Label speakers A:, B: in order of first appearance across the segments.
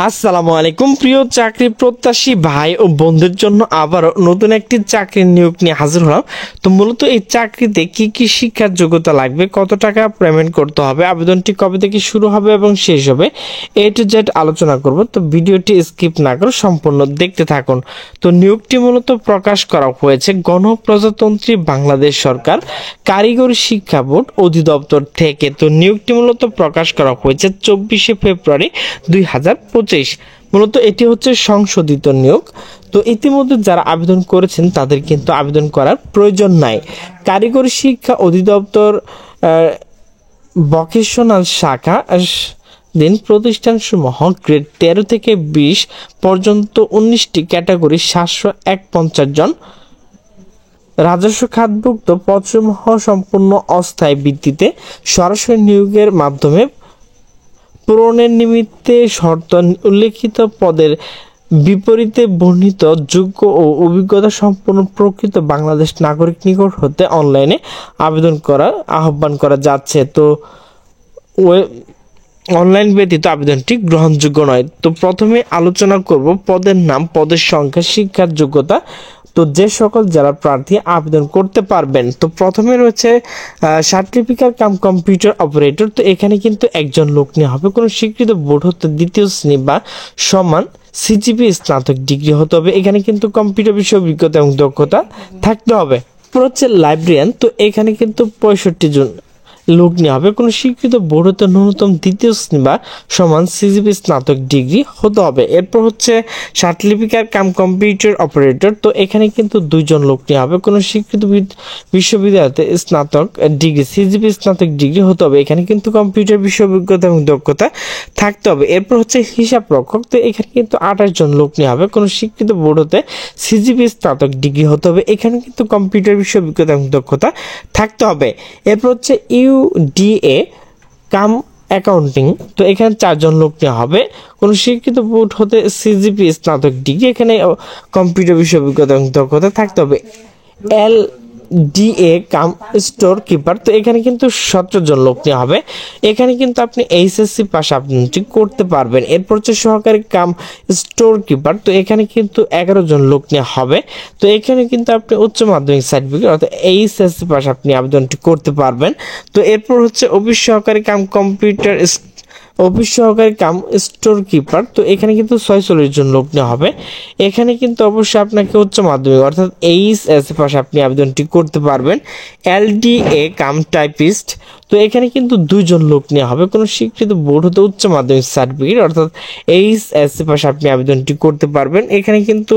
A: আসসালামু আলাইকুম প্রিয় চাকরি প্রত্যাশী ভাই ও বন্ধুদের জন্য আবার নতুন একটি চাকরির নিয়োগ নিয়ে হাজির হলাম। তো মূলত এই চাকরিতে কি কি শিক্ষার যোগ্যতা লাগবে, কত টাকা পেমেন্ট করতে হবে, আবেদনটি কবে থেকে শুরু হবে এবং শেষ হবে, এ টু জেড আলোচনা করব। তো ভিডিওটি স্কিপ না করে সম্পূর্ণ দেখতে থাকুন। তো নিয়োগটি মূলত প্রকাশ করা হয়েছে গণপ্রজাতন্ত্রী বাংলাদেশ সরকার কারিগরি শিক্ষা বোর্ড অধিদপ্তর থেকে। তো নিয়োগটি মূলত প্রকাশ করা হয়েছে 24শে ফেব্রুয়ারি 2025। মূলত এটি হচ্ছে সংশোধিত নিয়োগ। তো ইতিমধ্যে যারা আবেদন করেছেন তাদের কিন্তু আবেদন করার প্রয়োজন নাই। কারিগরি শিক্ষা অধিদপ্তর ভোকেশনাল শাখা দিন প্রতিষ্ঠানসমূহ গ্রেড 13 থেকে 20 পর্যন্ত 19টি ক্যাটাগরি 751 জন রাজস্ব খাতভুক্ত পদসমূহ সম্পূর্ণ অস্থায়ী ভিত্তিতে সরাসরি নিয়োগের মাধ্যমে পূরণের নিমিত্তে শর্ত উল্লেখিত পদের বিপরীতে বর্ণিত যোগ্য ও অভিজ্ঞতা সম্পন্ন প্রকৃত বাংলাদেশ নাগরিক নিকট হতে অনলাইনে আবেদন করার আহ্বান করা যাচ্ছে। তো অনলাইন ব্যতীত আবেদনটি গ্রহণযোগ্য নয়। তো প্রথমে আলোচনা করব পদের নাম, পদের সংখ্যা, শিক্ষার যোগ্যতা। তো যে সকল যারা প্রার্থী আবেদন করতে পারবেন, তো প্রথমে রয়েছে সার্টিফিকেট কাম কম্পিউটার অপারেটর। তো এখানে কিন্তু একজন লোক নেওয়া হবে। কোনো স্বীকৃত বোর্ড হতে দ্বিতীয় শ্রেণী বা সমান সিজিপি স্নাতক ডিগ্রি হতে হবে। এখানে কিন্তু কম্পিউটার বিষয়ে অভিজ্ঞতা এবং দক্ষতা থাকতে হবে। তারপর হচ্ছে লাইব্রেরিয়ান। তো এখানে কিন্তু 65 জন লোক নেওয়া হবে। কোনো স্বীকৃত বোর্ড হতে ন্যূনতম দ্বিতীয় শ্রেণী বা সমান সিজিপি স্নাতক ডিগ্রি হতে হবে। এরপর হচ্ছে সার্টিফিকেট কাম কম্পিউটার অপারেটর। তো এখানে কিন্তু 2 জন লোক নেওয়া হবে। কোনো স্বীকৃত বিশ্ববিদ্যালয়তে স্নাতক ডিগ্রি সিজিপি স্নাতক ডিগ্রি হতে হবে। এখানে কিন্তু কম্পিউটার বিষয় অভিজ্ঞতা এবং দক্ষতা থাকতে হবে। এরপর হচ্ছে হিসাব রক্ষক। তো এখানে কিন্তু 28 জন লোক নেওয়া হবে। কোনো স্বীকৃত বোর্ড হতে সিজিপি স্নাতক ডিগ্রি হতে হবে। এখানে কিন্তু কম্পিউটার বিষয় অভিজ্ঞতা এবং দক্ষতা থাকতে হবে। এরপর হচ্ছে ইউডিএ কাম অ্যাকাউন্টিং। তো এখানে 4 জন লোক নেওয়া হবে। কোনো শিক্ষিত বোর্ড হতে সিজিপি স্নাতক ডিগ্রি, এখানে কম্পিউটার বিষয় অভিজ্ঞতা এবং দক্ষতা থাকতে হবে। ডিএ কাম স্টোর কিপার। তো এখানে কিন্তু 17 জন লোক নেওয়া হবে। এখানে কিন্তু আপনি এইচএসসি পাস আপনি করতে পারবেন। এরপর হচ্ছে সহকারী কাম স্টোর কিপার। তো এখানে কিন্তু 11 জন লোক নেওয়া হবে। তো এখানে কিন্তু আপনি উচ্চ মাধ্যমিক সার্টিফিকেট অর্থাৎ এইচএসসি পাস আপনি আবেদনটি করতে পারবেন। তো এরপর হচ্ছে অফিস সহকারী কাম কম্পিউটার অফিস সহকারী কাম স্টোর কিপার। তো এখানে কিন্তু 46 জন লোক নেওয়া হবে। এখানে কিন্তু অবশ্যই আপনাকে উচ্চ মাধ্যমিক অর্থাৎ এইচএসসি পাশে আপনি আবেদনটি করতে পারবেন। LDA cum typist. তো এখানে কিন্তু 2 জন লোক নেওয়া হবে। কোনো স্বীকৃত বোর্ড হতে উচ্চ মাধ্যমিক সার্টিফিকেট অর্থাৎ এইচএসসি পাশে আপনি আবেদনটি করতে পারবেন। এখানে কিন্তু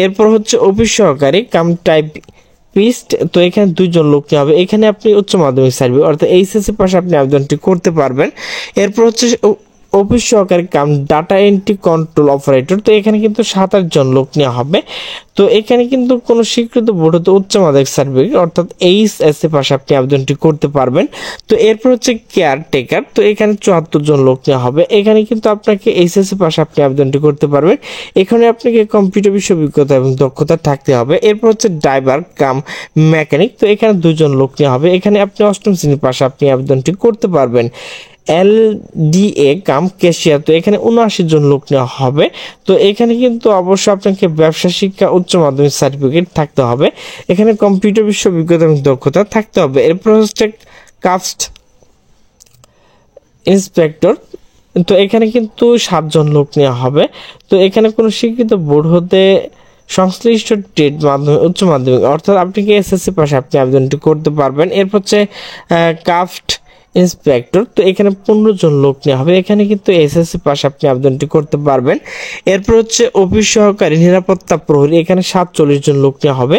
A: এরপর হচ্ছে অফিস সহকারী কাম পিস্ট। তো এখানে 2 জন লোক নেওয়া হবে। এখানে আপনি উচ্চ মাধ্যমিক সার্টিফিকেট অর্থাৎ এইচএসসি পাশে আপনি আবেদনটি করতে পারবেন। এরপর হচ্ছে অফিস সহকারী কাম ডাটা এন্ট্রি কন্ট্রোল অপারেটর। তো এখানে কিন্তু 27 জন লোক নেওয়া হবে। তো এখানে কিন্তু কোনো স্বীকৃত বোর্ড হতে উচ্চ মাধ্যমিক সার্টিফিকেট অর্থাৎ এইচএসসি পাশে আপনি আবেদনটি করতে পারবেন। তো এরপর হচ্ছে কেয়ারটেকার। তো এখানে 74 জন লোক নেওয়া হবে। এখানে কিন্তু আপনাকে এইচএসসি পাশে আপনি আবেদনটি করতে পারবেন। এখানে আপনাকে কম্পিউটার বিষয় অভিজ্ঞতা এবং দক্ষতা থাকতে হবে। এরপর হচ্ছে ড্রাইভার কাম মেকানিক। তো এখানে 2 জন লোক নেওয়া হবে। এখানে আপনি 8ম শ্রেণীর পাশে আপনি আবেদনটি করতে পারবেন। এলডিএ কাম ক্যাশিয়ার। তো এখানে 79 জন লোক নেওয়া হবে। তো এখানে কিন্তু অবশ্যই আপনাকে ব্যবসা শিক্ষা উচ্চ মাধ্যমিক সার্টিফিকেট থাকতে হবে। এখানে কম্পিউটার বিষয় অভিজ্ঞতা এবং দক্ষতা থাকতে হবে। এরপর হচ্ছে কাস্ট ইন্সপেক্টর। তো এখানে কিন্তু 7 জন লোক নেওয়া হবে। তো এখানে কোনো স্বীকৃত বোর্ড হতে সংশ্লিষ্ট ট্রেড মাধ্যমিক উচ্চ মাধ্যমিক অর্থাৎ আপনি কি এসএসসি পাশে আপনি আবেদনটি করতে পারবেন। এরপর হচ্ছে কাস্ট ইন্সপেক্টর। তো এখানে 15 জন লোক নেওয়া হবে। এখানে কিন্তু এসএসসি পাস আপনি আবেদনটি করতে পারবেন। এরপর হচ্ছে অফিস সহকারী নিরাপত্তা প্রহরী। এখানে 47 জন লোক নেওয়া হবে।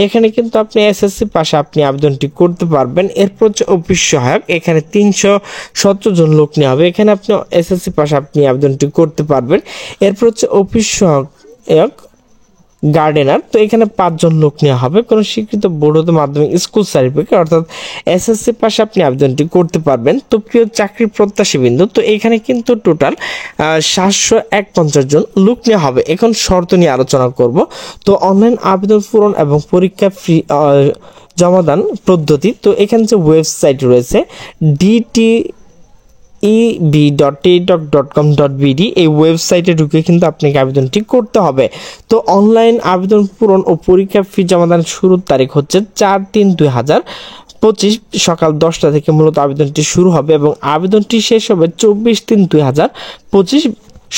A: এখানে কিন্তু আপনি এসএসসি পাশে আপনি আবেদনটি করতে পারবেন। এরপর হচ্ছে অফিস সহায়ক। এখানে 317 জন লোক নেওয়া হবে। এখানে আপনি এসএসসি পাশে আপনি আবেদনটি করতে পারবেন। এরপর হচ্ছে অফিস সহায়ক গার্ডেনার। তো এখানে 5 জন লোক নেওয়া হবে। কোনো স্বীকৃত বোর্ড হতে মাধ্যমিক স্কুল সার্টিফিকেট অর্থাৎ এসএসসি পাশে আপনি আবেদনটি করতে পারবেন। তো প্রিয় চাকরি প্রত্যাশী বিন্দু, তো এখানে কিন্তু টোটাল 751 জন লোক নেওয়া হবে। এখন শর্ত নিয়ে আলোচনা করব। তো অনলাইন আবেদন পূরণ এবং পরীক্ষা ফি জমাদান পদ্ধতি। তো এখানে যে ওয়েবসাইট রয়েছে DT eb.teletalk.com.bd এই ওয়েবসাইটে ঢুকে কিন্তু আপনাকে আবেদনটি করতে হবে। তো অনলাইন আবেদন পূরণ ও পরীক্ষা ফি জমাদান শুরুর তারিখ হচ্ছে 4/3/2025 সকাল 10টা থেকে মূলত আবেদনটি শুরু হবে এবং আবেদনটি শেষ হবে 24/3/2025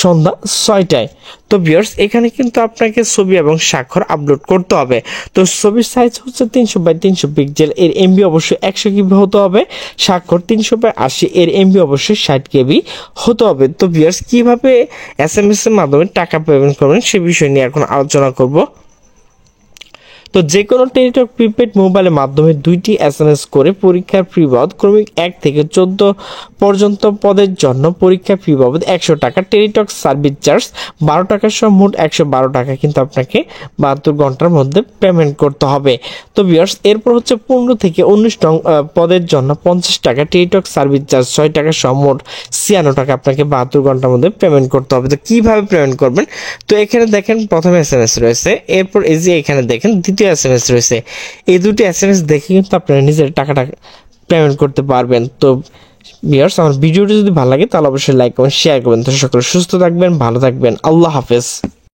A: সন্ধ্যা 6টায়। তো ভিউয়ার্স এখানে কিন্তু আপনাকে ছবি এবং স্বাক্ষর আপলোড করতে হবে। তো ছবির সাইজ হচ্ছে 300x300 পিক্সেল, এর এমবি অবশ্যই 100 KB হতে হবে। স্বাক্ষর 300/80, এর এমবি অবশ্যই 60 KB হতে হবে। তো ভিউয়ার্স কিভাবে SMS এর মাধ্যমে টাকা পেমেন্ট করবেন সে বিষয় নিয়ে এখন আলোচনা করব। তো যে কোনো টেলিটক প্রিপেড মোবাইলের মাধ্যমে 2টি SMS করে পরীক্ষার ফি বাবদ ক্রমিক 1 থেকে 14 পর্যন্ত পদের জন্য পরীক্ষা ফি বাবদ 100 টাকা, টেলিটক সার্ভিস চার্জ 12 টাকা সহ মোট 112 টাকা কিন্তু আপনাকে 72 ঘন্টার মধ্যে পেমেন্ট করতে হবে। তো ভিউয়ার্স এরপর হচ্ছে 15 থেকে 19 নং পদের জন্য 50 টাকা, টেলিটক সার্ভিস চার্জ 6 টাকা সহ মোট 96 টাকা আপনাকে 72 ঘন্টার মধ্যে পেমেন্ট করতে হবে। তো কিভাবে পেমেন্ট করবেন? তো এখানে দেখেন প্রথমে SMS রয়েছে, এরপর এই যে এখানে দেখেন দ্বিতীয় SMS রয়েছে। এই দুটি SMS দেখে কিন্তু আপনারা নিজের টাকাটা পেমেন্ট করতে পারবেন। তো ভিউয়ার্স আমার ভিডিওটি যদি ভালো লাগে তাহলে অবশ্যই লাইক কমেন্ট শেয়ার করবেন। তো সকলে সুস্থ থাকবেন, ভালো থাকবেন, আল্লাহ হাফেজ।